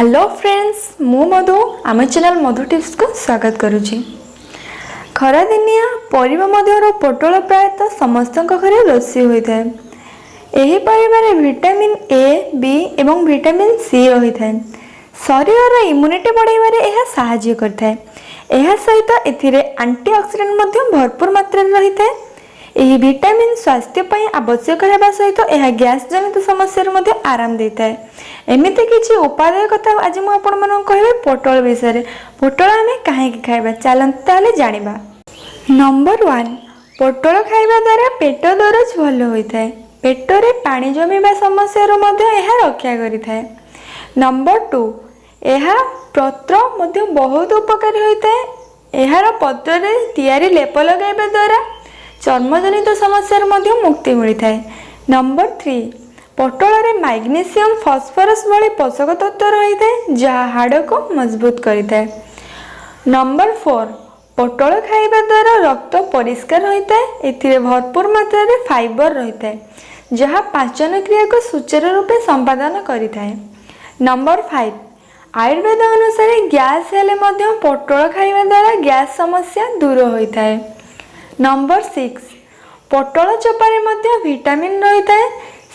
Hello friends मु मधु आम channel मधु tips को स्वागत करुच्ची। खरा दिनिया परिबा मध्यर पोटल प्रायतः समस्त घरे रोषे होता है। यही परिवार विटामिन ए बी एवं विटामिन सी रही है। शरीर इम्यूनिटी बढ़ाइबारे यह सहायता करता है। यह सहित एथिरे एंटीऑक्सीडेंट भरपूर मात्रा रही है। यह विटामिन स्वास्थ्य पर आवश्यक होगा सहित यह गैस जनित समस्या आराम देता है। एमती किसी उपादेय कथा आज मुझे कहे पोटल विषय। पोटल आम कहीं खाइबा चलते जाना। नंबर 1 पोटल खाइबा द्वारा पेट दरज भल होता है। पेटरे पानी जमीबा समस्या रक्षा करिଥାଏ। नंबर 2 यह पत्र बहुत उपकारी होता है। यार पत्र तैयारी लेप लगाइबा द्वारा चर्मजनित समस्या मुक्ति मिलता है। नंबर 3 पोटल रे मैग्नीशियम फॉस्फोरस भली पोषक तत्व रही है जहाँ हाड़ को मजबूत करता है। नंबर 4 पोटल खाइबा द्वारा रक्त परिष्कार होता है। एथिरे भरपूर मात्रा रे फाइबर रहता है जहाँ पाचन क्रिया को सुचारू रूपे संपादन करता है। नंबर 5 आयुर्वेद अनुसार गैस हेले पोटल खाइबा द्वारा गैस समस्या दूर होता है। नंबर 6 पोटल चोपारे विटामिन रही है।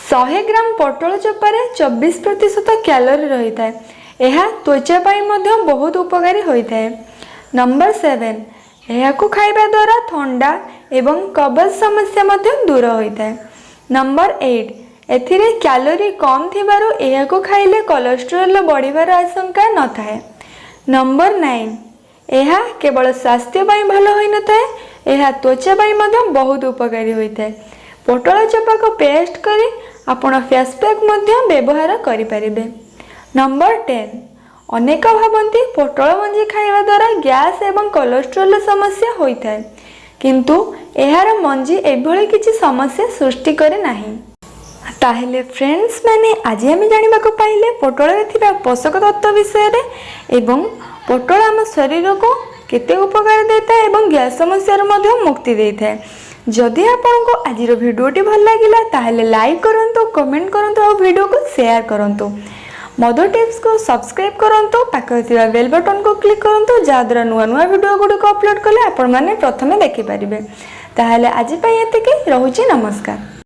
100 ग्राम पोटल चोपारे 24% कैलोरी रही है। यह त्वचा पर बहुत उपकारी होता है। नंबर 7 यह खाइबा द्वारा ठंडा एवं कब्ज समस्या दूर होता है। नंबर 8 एथिरे कैलोरी कम थिबारु यह खाइले कोलेस्टेरोल बढ़िबार आशंका न थाए। नंबर 9 यह केवल स्वास्थ्य भल होई न थाए, यह त्वचा पर बहुत उपकारी होता है। पोटल चोपा को पेस्ट करी आपण फेस पैक व्यवहार करें। नंबर 10 अनेक भावती पोटल मंजी खाइबा द्वारा गैस एवं कोलेस्टेरोल समस्या होता है, किंतु यार मंजी एभली किसी समस्या सृष्टि करे नहीं। ताहेले फ्रेंड्स माने आज आम जाना पाइले पोटल रे पोषक तत्व विषय एवं पोटल आम शरीर को केते उपकार देता है एवं गैस समस्या मुक्ति देता है। जदि आपको आज भिडियोटी भल लगिला ताहेले लाइक करंतु, कमेंट करंतु और वीडियो को शेयर करंतु। मधु टिप्स को सब्सक्राइब करंतु, पाखरे थिबा बेल बटन को क्लिक करंतु जहाद्वारा नुआ नुआ वीडियो गुडी को अपलोड कले आपण माने प्रथमे देखि परिबे। ताहेले आज पई एतिके रहुची। नमस्कार।